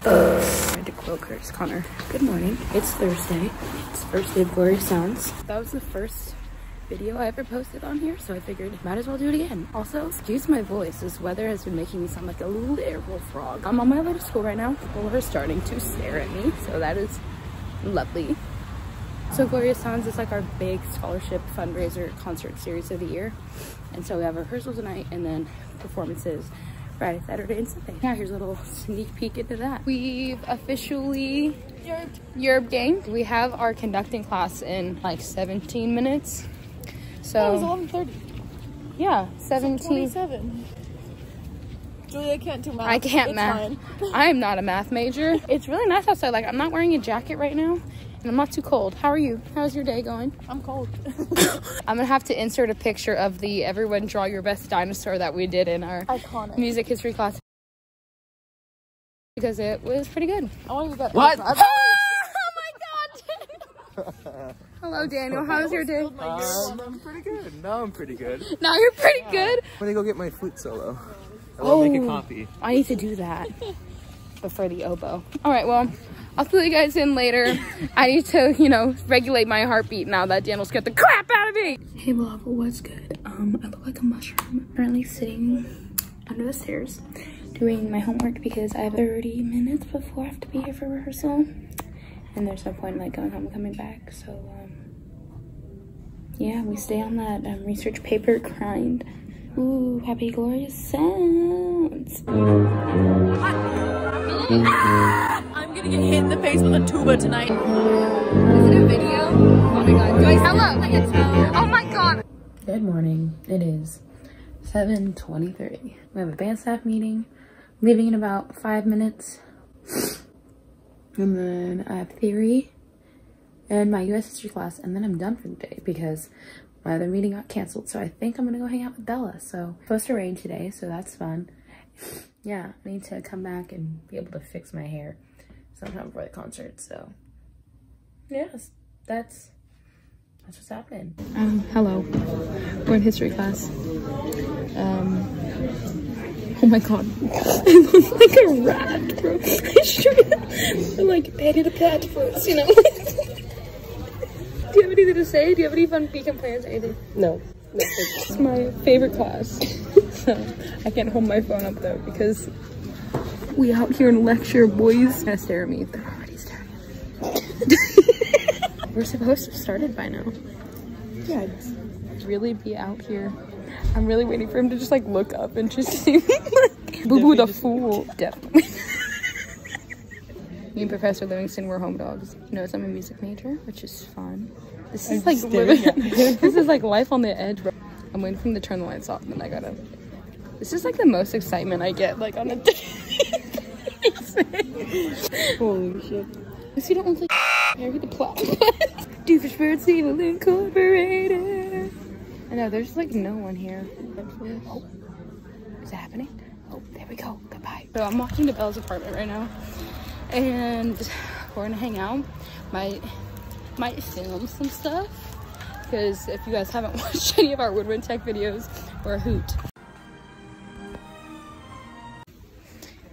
Tried to quote Curtis Connor. Good morning. It's Thursday. It's the first day of Glorious Sounds. That was the first video I ever posted on here, so I figured might as well do it again. Also, excuse my voice. This weather has been making me sound like a literal frog. I'm on my way to school right now. People are starting to stare at me, so that is lovely. So Glorious Sounds is like our big scholarship fundraiser concert series of the year. And so we have rehearsal tonight and then performances Friday, Saturday, and Sunday. Yeah, here's a little sneak peek into that. We've officially yerbed gang. We have our conducting class in like 17 minutes. So it was 11:30. Yeah, 17. 27. Julia can't do math. I can't math. I am not a math major. It's really nice outside. Like, I'm not wearing a jacket right now, and I'm not too cold. How are you? How's your day going? I'm cold. I'm gonna have to insert a picture of the everyone draw your best dinosaur that we did in our iconic music history class, because it was pretty good. I want to get that. What? Oh my god! Hello, Daniel. How's your day? I'm pretty good. Now I'm pretty good. Now you're pretty good. I'm gonna go get my flute solo. I'll make a copy. I need to do that. But for the oboe. All right, well, I'll fill you guys in later. I need to, you know, regulate my heartbeat now that Daniel scared the crap out of me. Hey vlog, what's good? I look like a mushroom. Currently sitting under the stairs doing my homework because I have 30 minutes before I have to be here for rehearsal. And there's no point in like going home and coming back. So, yeah, we stay on that research paper grind. Ooh, happy Glorious Sounds. I'm gonna get hit in the face with a tuba tonight. Is it a video? Oh my god. Joyce, hello. Oh my god. Good morning. It is 7:23. We have a band staff meeting. I'm leaving in about 5 minutes. And then I have theory and my US history class, and then I'm done for the day because my other meeting got canceled. So I think I'm gonna go hang out with Bella. So it's supposed to rain today, so that's fun. Yeah, I need to come back and be able to fix my hair sometime before the concert. So yes, that's what's happening. Hello, we're in history class. Oh my god, I look like a rat, bro. I straight up, I'm like Betty the Platypus, you know? Do you have anything to say? Do you have any fun weekend plans or anything? No. It's my favorite class. So I can't hold my phone up though because we out here in lecture, boys. Gonna stare at me. They're already staring at me. We're supposed to have started by now. Yeah, I'd really be out here. I'm really waiting for him to just like look up and just see me like Boo-Boo the Fool. Definitely. Me and Professor Livingston were home dogs. You know, I'm a music major, which is fun. This is like living. This is like life on the edge, bro. I'm waiting for him to turn the lights off, and then I gotta. This is like the most excitement I get, like on a day. Holy shit! Because you don't look like Harry the Platypus. Doofus Birds Evil Incorporated. I know there's like no one here. Oh, is it happening? Oh, there we go. Goodbye. So I'm walking to Bella's apartment right now, and we're gonna hang out. Might film some stuff, because if you guys haven't watched any of our Woodwind Tech videos, we're a hoot.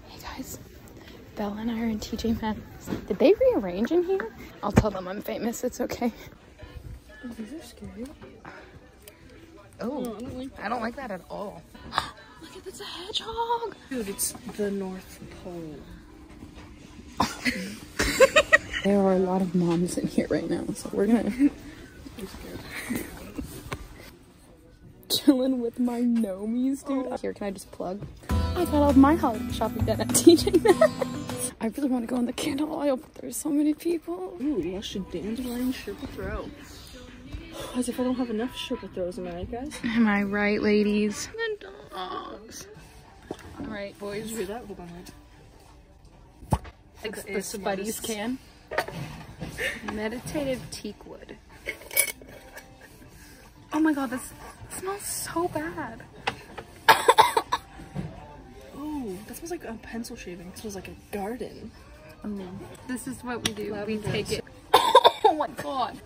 Hey guys, Bella and I are in TJ Maxx. Did they rearrange in here? I'll tell them I'm famous, it's okay. Oh, these are scary. Oh, I don't like that at all. Look at this, a hedgehog! Dude, it's the North Pole. There are a lot of moms in here right now, so we're gonna chilling with my nomies, dude. Here, can I just plug? I got all of my holiday shopping done at TJ Maxx. I really want to go in the candle aisle, but there's so many people. Ooh, Lush Dan's wearing Sherpa throw. As if I don't have enough Sherpa throws, am I right, guys? Am I right, ladies? The dogs. All right, boys. Did you hear that? Hold on, wait. The Spuddies can. Meditative teak wood. Oh my god, this smells so bad. Oh, that smells like a pencil shaving. It smells like a garden. Oh, this is what we do. We take it. Oh my god.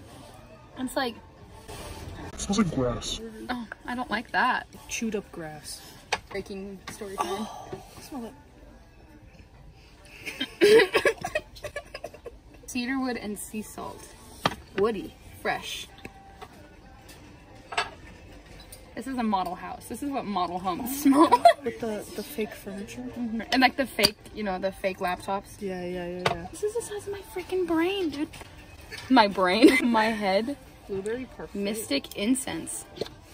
It's like. It smells like grass. Oh, I don't like that. Chewed up grass. Breaking story time. Smell it. Cedarwood and sea salt. Woody, fresh. This is a model house. This is what model homes smell like. With the fake furniture. Mm-hmm. And like the fake, you know, the fake laptops. Yeah. This is the size of my freaking brain, dude. My brain, my head. Blueberry parfait. Mystic incense.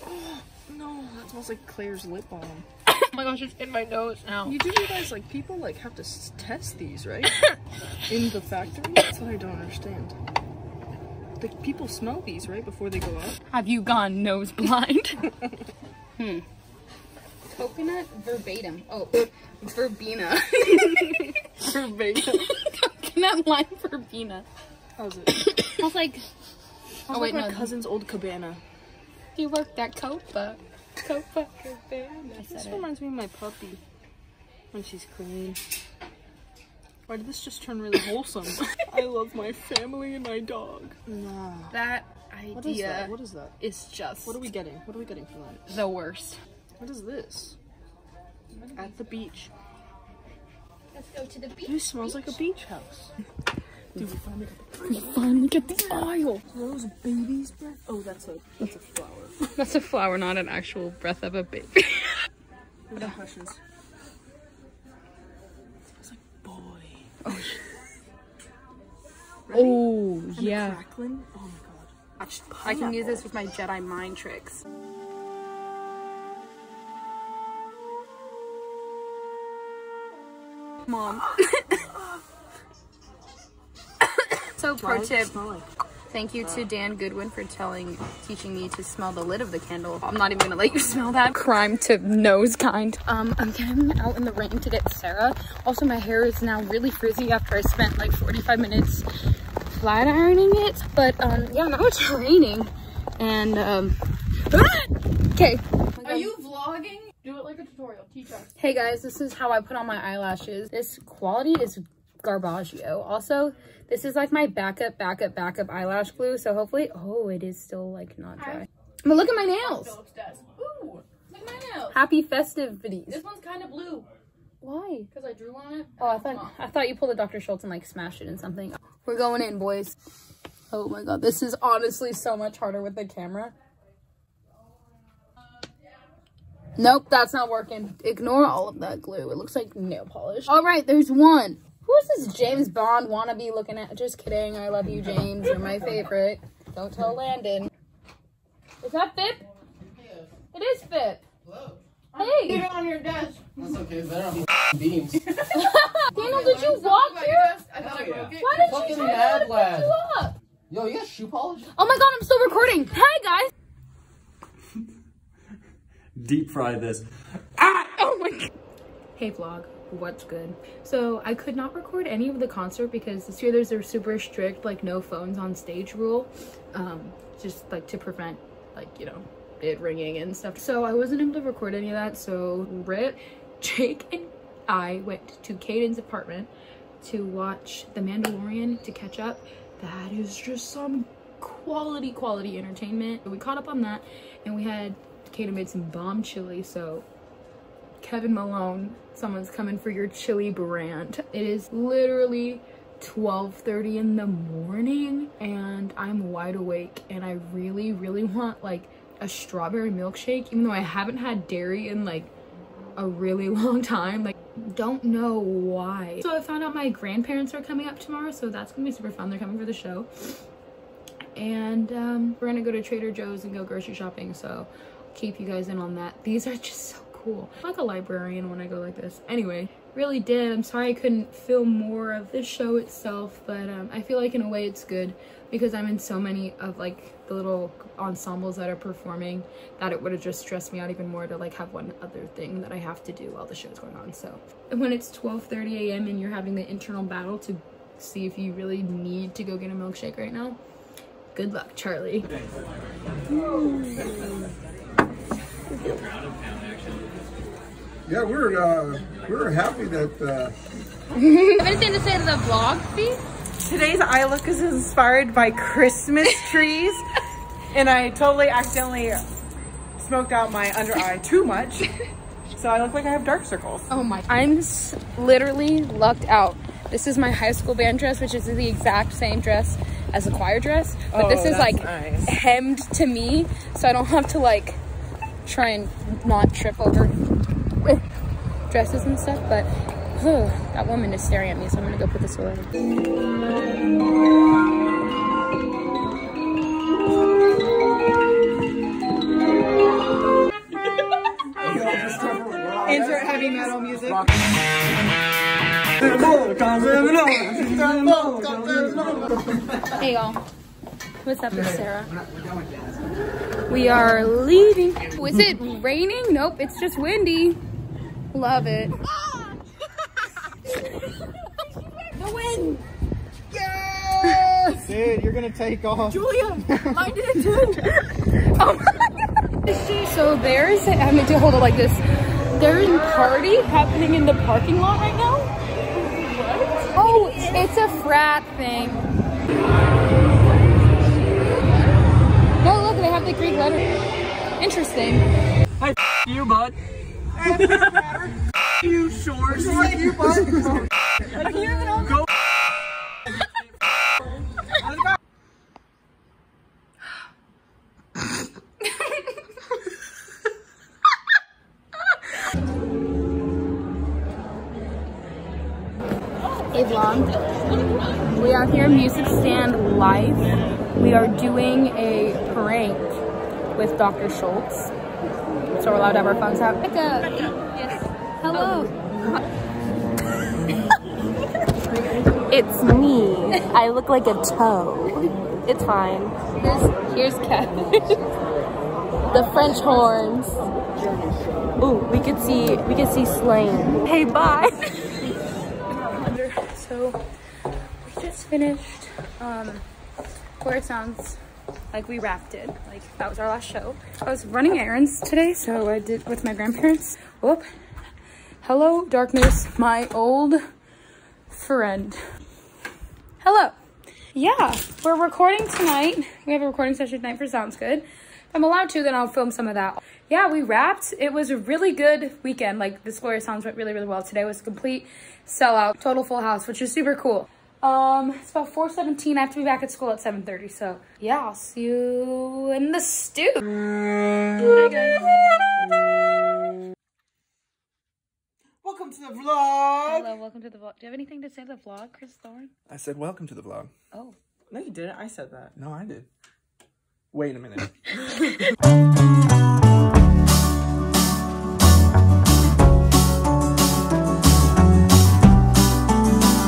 Oh, no, that smells like Claire's lip balm. Oh my gosh, it's in my nose now. You do realize, like, people, like, have to test these, right? In the factory? That's what I don't understand. Like, people smell these, right, before they go out? Have you gone nose blind? Coconut verbatim. Oh, verbena. Verbatim. Coconut lime verbena. How's it? Smells like... Oh, wait, my cousin's old cabana. You worked at Copa. Copa Cabana. This reminds me of my puppy. When she's clean. Why did this just turn really wholesome? I love my family and my dog. Nah. That idea What is that? is just... What are we getting? What are we getting from that? the worst. What is this? At the beach. Let's go to the beach. This smells like a beach house. Dude, we finally get the aisle. Are those baby's breath? Oh, that's a flower. That's a flower, not an actual breath of a baby. No questions. It's like boy. Oh, And yeah. the crackling. Oh my god. I can use this with my Jedi mind tricks. Mom. So pro tip, thank you to Dan Goodwin for teaching me to smell the lid of the candle. I'm not even gonna let you smell that. Crime to nose kind. I'm getting out in the rain to get Sarah. Also, my hair is now really frizzy after I spent like 45 minutes flat ironing it. But yeah, now it's raining. And okay. Are you vlogging? Do it like a tutorial. Teach us. Hey guys, this is how I put on my eyelashes. This quality is garbaggio. Also, this is like my backup eyelash glue. So hopefully, oh, it is still like not dry. But look at my nails. Phillips does. Ooh, look at my nails. Happy festivities. This one's kind of blue. Why? Because I drew on it. Oh, I thought you pulled a Dr. Schultz and like smashed it in something. We're going in, boys. Oh my god, this is honestly so much harder with the camera. Nope, that's not working. Ignore all of that glue. It looks like nail polish. All right, there's one. Who is this James Bond wannabe looking at? Just kidding. I love you, James. You're my favorite. Don't tell Landon. Is that Fip? It is Fip. Hello. Hey. Leave it on your desk. That's okay. Better on beams. Daniel, did you walk here? I thought I broke it. Why did Fucking you say mad that? lad. You up? Yo, you got shoe polish? Oh my god, I'm still recording. Hey, guys. Deep fry this. Oh my god. Hey vlog, what's good? So I could not record any of the concert because this year there's a super strict like no phones on stage rule, just like to prevent like, you know, it ringing and stuff. So I wasn't able to record any of that. So rip. Jake and I went to Caden's apartment to watch The Mandalorian to catch up. That is just some quality entertainment. We caught up on that and we had Caden made some bomb chili. So Kevin Malone, someone's coming for your chili brand. It is literally 12:30 in the morning and I'm wide awake and I really want like a strawberry milkshake, even though I haven't had dairy in like a really long time. Like, don't know why. So I found out my grandparents are coming up tomorrow, so that's gonna be super fun. They're coming for the show. And we're gonna go to Trader Joe's and go grocery shopping, so keep you guys in on that. These are just so cool. I'm like a librarian when I go like this. Anyway, really did. I'm sorry I couldn't film more of the show itself, but I feel like in a way it's good because I'm in so many of like the little ensembles that are performing that it would have just stressed me out even more to like have one other thing that I have to do while the show's going on. So when it's 12:30 a.m. and you're having the internal battle to see if you really need to go get a milkshake right now, good luck, Charlie. Yeah, we're happy that Anything to say to the vlog feed? Today's eye look is inspired by Christmas trees, and I totally accidentally smoked out my under eye too much. So I look like I have dark circles. Oh my. I'm literally lucked out. This is my high school band dress, which is the exact same dress as the choir dress. But this is like nice. hemmed to me, so I don't have to like try and not trip over dresses and stuff. But that woman is staring at me, so I'm gonna go put this away. Insert heavy metal music. Hey y'all, what's up, it's Sarah. We are leaving. Oh, is it raining? Nope, it's just windy. Love it. The wind. Yes! Dude, you're gonna take off. Julia, I did too. Oh. So there's, I mean, to hold it like this. There's a party happening in the parking lot right now. What? Oh, it's a frat thing. No, look, they have the Greek letter. Interesting. Hey, you, bud. You shorts. You, bud. Go. Hey vlog, we are here Music Stand Live. We are doing a prank with Dr. Schultz. So we're allowed to have our phones out. Yes. Hello. It's me. I look like a toe. It's fine. Here's Kat. The French horns. Ooh, we could see Slain. Hey, bye. So we just finished where it sounds like we wrapped it. Like that was our last show. I was running errands today, so I did with my grandparents. Whoop. Hello, darkness, my old friend. Hello. Yeah, we're recording tonight. We have a recording session tonight for Sounds Good. If I'm allowed to, then I'll film some of that. Yeah, we wrapped. It was a really good weekend. Like, the Gloria Sounds went really, really well. Today was a complete sellout, total full house, which is super cool. It's about 4:17. I have to be back at school at 7:30. So yeah, I'll see you in the stew. Welcome to the vlog. Hello, welcome to the vlog. Do you have anything to say to the vlog, Chris Thorne? I said welcome to the vlog. Oh. No, you didn't. I said that. No, I did. Wait a minute.